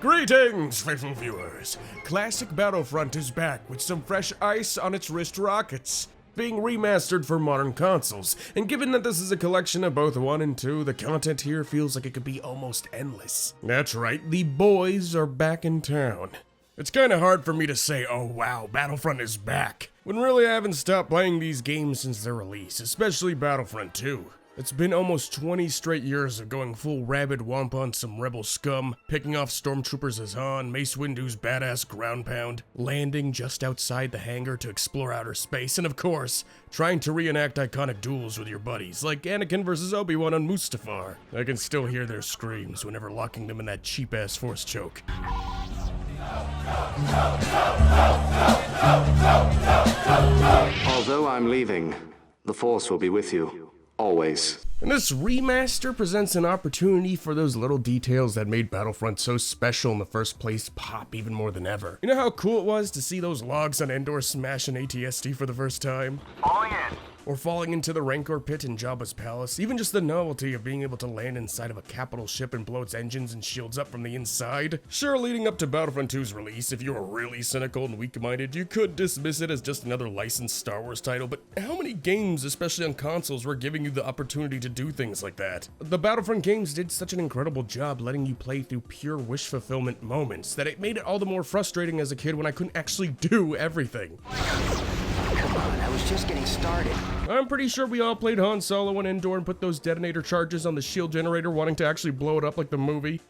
Greetings, faithful viewers! Classic Battlefront is back with some fresh ice on its wrist rockets, being remastered for modern consoles, and given that this is a collection of both 1 and 2, the content here feels like it could be almost endless. That's right, the boys are back in town. It's kinda hard for me to say, oh wow, Battlefront is back, when really I haven't stopped playing these games since their release, especially Battlefront 2. It's been almost 20 straight years of going full rabid womp on some rebel scum, picking off stormtroopers as Han, Mace Windu's badass ground pound, landing just outside the hangar to explore outer space, and of course, trying to reenact iconic duels with your buddies, like Anakin vs. Obi-Wan on Mustafar. I can still hear their screams whenever locking them in that cheap-ass force choke. Although I'm leaving, the Force will be with you. Always. And this remaster presents an opportunity for those little details that made Battlefront so special in the first place pop even more than ever. You know how cool it was to see those logs on Endor smash an AT-ST for the first time? Falling in. Or falling into the Rancor pit in Jabba's palace, even just the novelty of being able to land inside of a capital ship and blow its engines and shields up from the inside. Sure, leading up to Battlefront 2's release, if you were really cynical and weak-minded, you could dismiss it as just another licensed Star Wars title, but how many games, especially on consoles, were giving you the opportunity to do things like that? The Battlefront games did such an incredible job letting you play through pure wish fulfillment moments that it made it all the more frustrating as a kid when I couldn't actually do everything. Come on, I was just getting started. I'm pretty sure we all played Han Solo and Endor and put those detonator charges on the shield generator wanting to actually blow it up like the movie.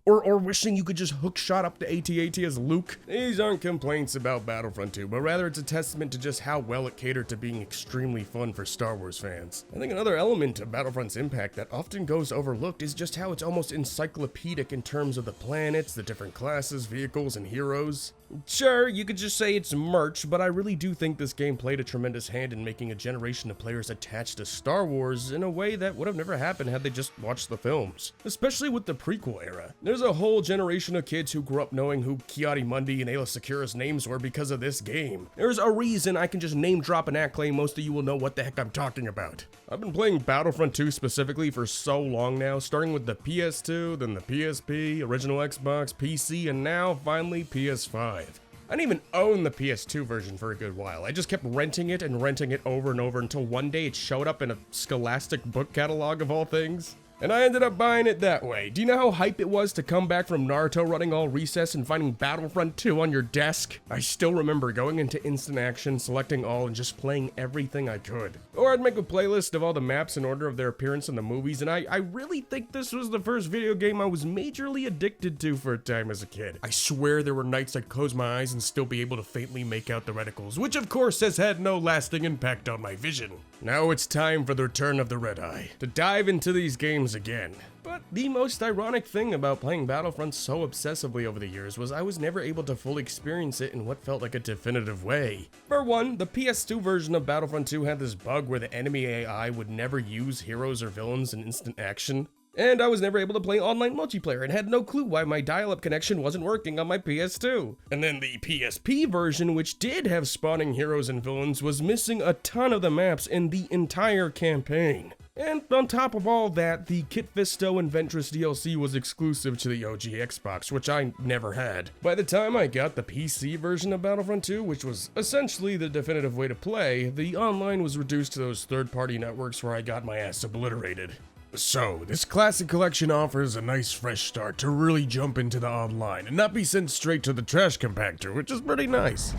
Or wishing you could just hook shot up to AT-AT as Luke. These aren't complaints about Battlefront 2, but rather it's a testament to just how well it catered to being extremely fun for Star Wars fans. I think another element of Battlefront's impact that often goes overlooked is just how it's almost encyclopedic in terms of the planets, the different classes, vehicles, and heroes. Sure, you could just say it's merch, but I really do think this game played a tremendous hand in making a generation of players attached to Star Wars in a way that would have never happened had they just watched the films. Especially with the prequel era. There's a whole generation of kids who grew up knowing who Ki-Adi-Mundi and Aayla Secura's names were because of this game. There's a reason I can just name drop and act claim most of you will know what the heck I'm talking about. I've been playing Battlefront 2 specifically for so long now, starting with the PS2, then the PSP, original Xbox, PC, and now finally PS5. I didn't even own the PS2 version for a good while. I just kept renting it and renting it over and over until one day it showed up in a Scholastic book catalog of all things. And I ended up buying it that way. Do you know how hype it was to come back from Naruto running all recess and finding Battlefront 2 on your desk? I still remember going into instant action, selecting all, and just playing everything I could. Or I'd make a playlist of all the maps in order of their appearance in the movies, and I really think this was the first video game I was majorly addicted to for a time as a kid. I swear there were nights I'd close my eyes and still be able to faintly make out the reticles, which of course has had no lasting impact on my vision. Now it's time for the return of the Red Eye, to dive into these games again. But the most ironic thing about playing Battlefront so obsessively over the years was I was never able to fully experience it in what felt like a definitive way. For one, the PS2 version of Battlefront 2 had this bug where the enemy AI would never use heroes or villains in instant action. And I was never able to play online multiplayer and had no clue why my dial-up connection wasn't working on my PS2. And then the PSP version, which did have spawning heroes and villains, was missing a ton of the maps in the entire campaign. And on top of all that, the Kit Fisto and Ventress DLC was exclusive to the OG Xbox, which I never had. By the time I got the PC version of Battlefront 2, which was essentially the definitive way to play, the online was reduced to those third-party networks where I got my ass obliterated. So, this classic collection offers a nice fresh start to really jump into the online and not be sent straight to the trash compactor, which is pretty nice.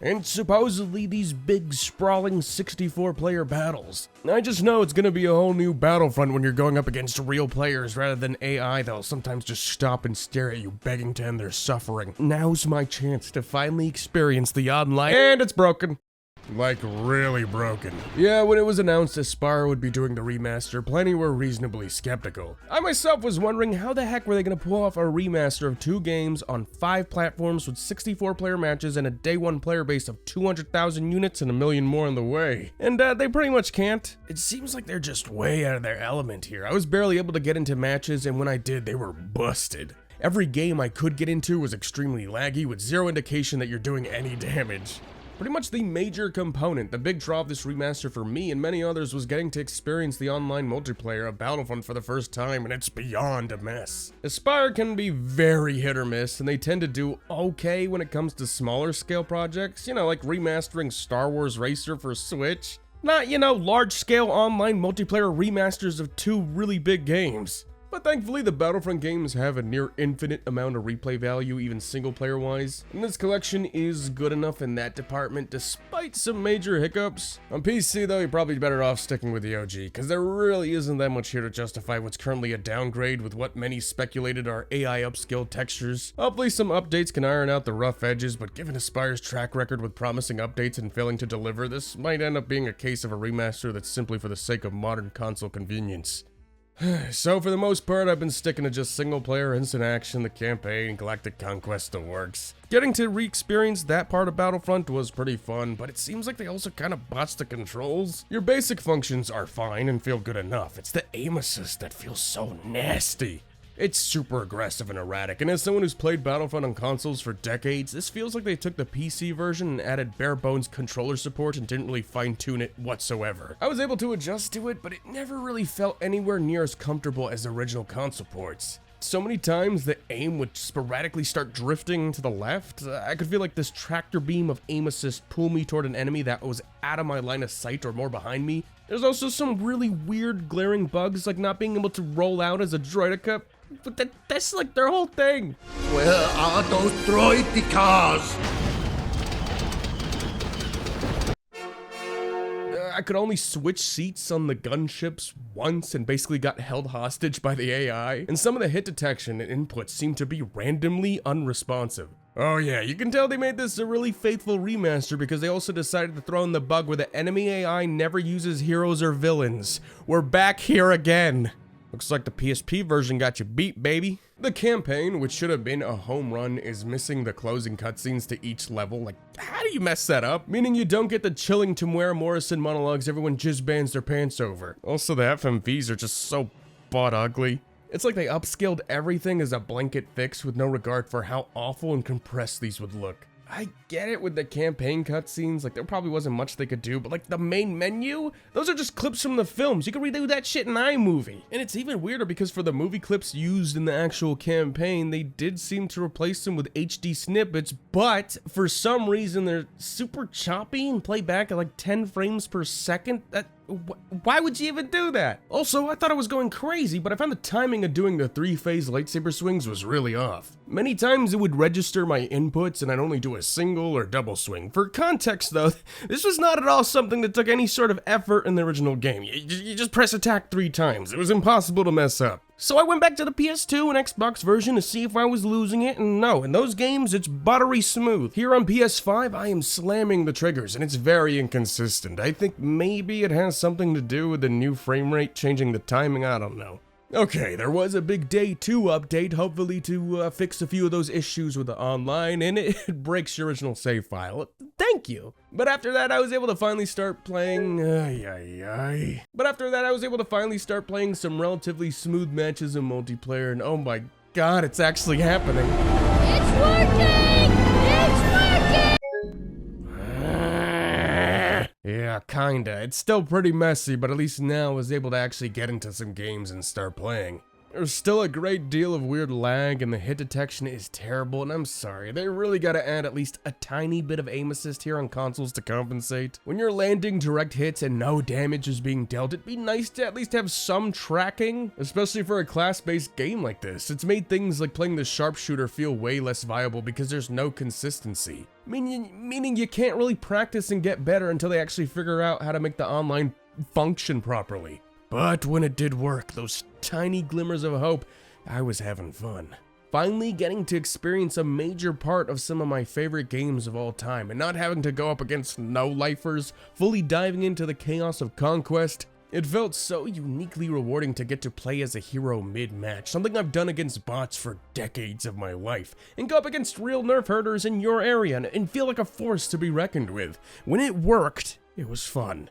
And supposedly these big, sprawling 64-player battles. I just know it's gonna be a whole new Battlefront when you're going up against real players rather than AI that'll sometimes just stop and stare at you begging to end their suffering. Now's my chance to finally experience the online, and it's broken. Like, really broken. Yeah, when it was announced Aspyr would be doing the remaster, plenty were reasonably skeptical. I myself was wondering how the heck were they gonna pull off a remaster of 2 games on 5 platforms with 64-player matches and a day 1 player base of 200,000 units and a million more on the way. And they pretty much can't. It seems like they're just way out of their element here. I was barely able to get into matches, and when I did, they were busted. Every game I could get into was extremely laggy with zero indication that you're doing any damage. Pretty much the major component, the big draw of this remaster for me and many others was getting to experience the online multiplayer of Battlefront for the first time, and it's beyond a mess. Aspyr can be very hit or miss, and they tend to do okay when it comes to smaller scale projects, you know, like remastering Star Wars Racer for Switch. Not, you know, large scale online multiplayer remasters of two really big games. But thankfully, the Battlefront games have a near infinite amount of replay value, even single-player wise, and this collection is good enough in that department, despite some major hiccups. On PC, though, you're probably better off sticking with the OG, because there really isn't that much here to justify what's currently a downgrade with what many speculated are AI upscaled textures. Hopefully, some updates can iron out the rough edges, but given Aspyr's track record with promising updates and failing to deliver, this might end up being a case of a remaster that's simply for the sake of modern console convenience. So for the most part, I've been sticking to just single player, instant action, the campaign, Galactic Conquest, the works. Getting to re-experience that part of Battlefront was pretty fun, but it seems like they also kind of botched the controls. Your basic functions are fine and feel good enough. It's the aim assist that feels so nasty. It's super aggressive and erratic, and as someone who's played Battlefront on consoles for decades, this feels like they took the PC version and added bare bones controller support and didn't really fine tune it whatsoever. I was able to adjust to it, but it never really felt anywhere near as comfortable as the original console ports. So many times the aim would sporadically start drifting to the left. I could feel like this tractor beam of aim assist pull me toward an enemy that was out of my line of sight or more behind me. There's also some really weird glaring bugs, like not being able to roll out as a droideka. But that's like their whole thing. Where are those droidicas? I could only switch seats on the gunships once and basically got held hostage by the AI, and some of the hit detection and inputs seemed to be randomly unresponsive. Oh yeah, you can tell they made this a really faithful remaster because they also decided to throw in the bug where the enemy AI never uses heroes or villains. We're back here again. Looks like the PSP version got you beat, baby. The campaign, which should have been a home run, is missing the closing cutscenes to each level. Like, how do you mess that up? Meaning you don't get the chilling Tamara Morrison monologues everyone jizz bands their pants over. Also, the FMVs are just so butt ugly. It's like they upscaled everything as a blanket fix with no regard for how awful and compressed these would look. I get it with the campaign cutscenes, like there probably wasn't much they could do, but like the main menu, those are just clips from the films. You can redo that shit in iMovie. And it's even weirder because for the movie clips used in the actual campaign, they did seem to replace them with HD snippets, but for some reason they're super choppy and play back at like 10 frames per second. Why would you even do that? Also, I thought I was going crazy, but I found the timing of doing the 3-phase lightsaber swings was really off. Many times it would register my inputs and I'd only do a single or double swing. For context though, this was not at all something that took any sort of effort in the original game. You just press attack 3 times. It was impossible to mess up. So I went back to the PS2 and Xbox version to see if I was losing it, and no, in those games it's buttery smooth. Here on PS5, I am slamming the triggers and it's very inconsistent. I think maybe it has something to do with the new frame rate changing the timing, I don't know. Okay, there was a big Day 2 update, hopefully to fix a few of those issues with the online, and it breaks your original save file. Thank you. But after that, I was able to finally start playing, But after that, I was able to finally start playing some relatively smooth matches in multiplayer, and oh my god, it's actually happening. It's working! It's working! Yeah, kinda. It's still pretty messy, but at least now I was able to actually get into some games and start playing. There's still a great deal of weird lag and the hit detection is terrible, and I'm sorry, they really gotta add at least a tiny bit of aim assist here on consoles to compensate. When you're landing direct hits and no damage is being dealt, it'd be nice to at least have some tracking, especially for a class-based game like this. It's made things like playing the sharpshooter feel way less viable because there's no consistency. Meaning you can't really practice and get better until they actually figure out how to make the online function properly. But when it did work, those tiny glimmers of hope, I was having fun. Finally getting to experience a major part of some of my favorite games of all time and not having to go up against no-lifers, fully diving into the chaos of conquest. It felt so uniquely rewarding to get to play as a hero mid-match, something I've done against bots for decades of my life, and go up against real nerf herders in your area and feel like a force to be reckoned with. When it worked, it was fun.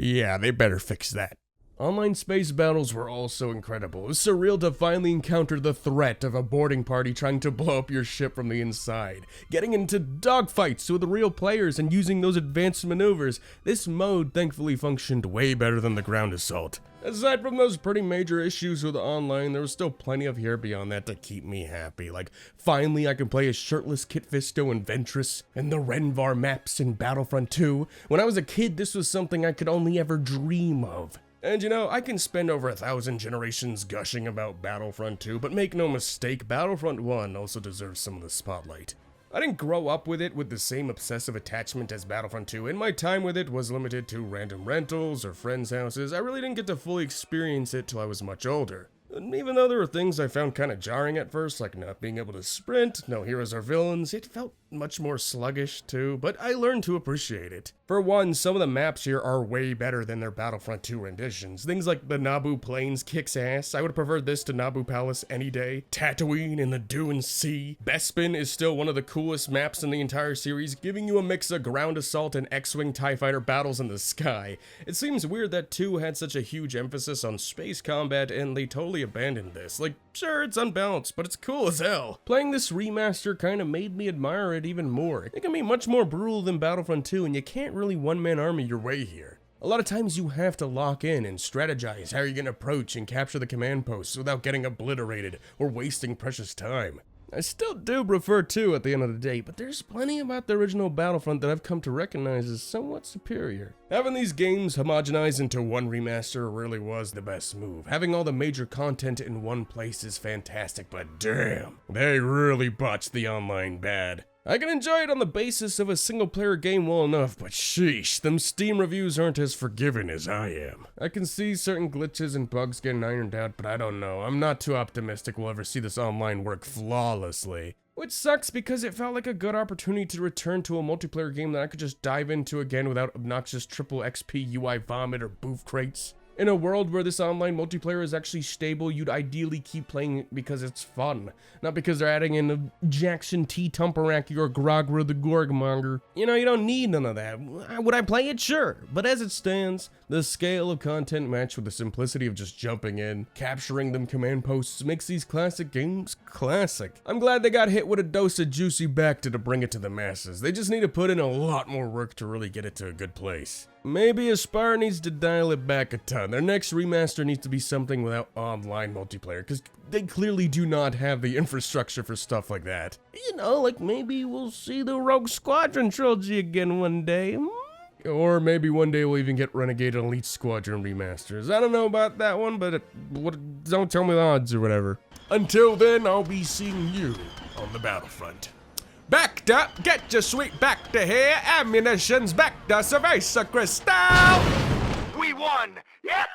Yeah, they better fix that. Online space battles were also incredible. It was surreal to finally encounter the threat of a boarding party trying to blow up your ship from the inside. Getting into dogfights with real players and using those advanced maneuvers, this mode thankfully functioned way better than the ground assault. Aside from those pretty major issues with online, there was still plenty of here beyond that to keep me happy. Like, finally I can play as Shirtless Kit Fisto and Ventress, and the Renvar maps in Battlefront 2. When I was a kid, this was something I could only ever dream of. And you know, I can spend over 1,000 generations gushing about Battlefront 2, but make no mistake, Battlefront 1 also deserves some of the spotlight. I didn't grow up with it with the same obsessive attachment as Battlefront 2, and my time with it was limited to random rentals or friends' houses. I really didn't get to fully experience it till I was much older. And even though there were things I found kind of jarring at first, like not being able to sprint, no heroes or villains, it felt much more sluggish too, but I learned to appreciate it. For one, some of the maps here are way better than their Battlefront 2 renditions. Things like the Naboo Plains kicks ass. I would have preferred this to Naboo Palace any day. Tatooine in the Dune Sea. Bespin is still one of the coolest maps in the entire series, giving you a mix of ground assault and X-Wing TIE Fighter battles in the sky. It seems weird that 2 had such a huge emphasis on space combat and they totally abandoned this. Like, sure, it's unbalanced, but it's cool as hell. Playing this remaster kind of made me admire it even more. It can be much more brutal than Battlefront 2, and you can't really one-man army your way here. A lot of times you have to lock in and strategize how you're gonna approach and capture the command posts without getting obliterated or wasting precious time. I still do prefer 2 at the end of the day, but there's plenty about the original Battlefront that I've come to recognize as somewhat superior. Having these games homogenized into one remaster really was the best move. Having all the major content in one place is fantastic, but damn, they really botched the online bad. I can enjoy it on the basis of a single-player game well enough, but sheesh, them Steam reviews aren't as forgiving as I am. I can see certain glitches and bugs getting ironed out, but I don't know. I'm not too optimistic we'll ever see this online work flawlessly. Which sucks because it felt like a good opportunity to return to a multiplayer game that I could just dive into again without obnoxious triple XP UI vomit or boof crates. In a world where this online multiplayer is actually stable, you'd ideally keep playing it because it's fun, not because they're adding in a Jackson T. Tumperaki or Grogra the Gorgmonger. You know, you don't need none of that. Would I play it? Sure. But as it stands, the scale of content matched with the simplicity of just jumping in, capturing them command posts makes these classic games classic. I'm glad they got hit with a dose of juicy Bacta to bring it to the masses. They just need to put in a lot more work to really get it to a good place. Maybe Aspire needs to dial it back a ton. Their next remaster needs to be something without online multiplayer, because they clearly do not have the infrastructure for stuff like that. You know, like maybe we'll see the Rogue Squadron trilogy again one day. Or maybe one day we'll even get Renegade Elite Squadron remasters. I don't know about that one, but don't tell me the odds or whatever. Until then, I'll be seeing you on the Battlefront. Backed up, get your sweet back to here. Ammunition's back to Cerveza Cristal. We won! Yeah!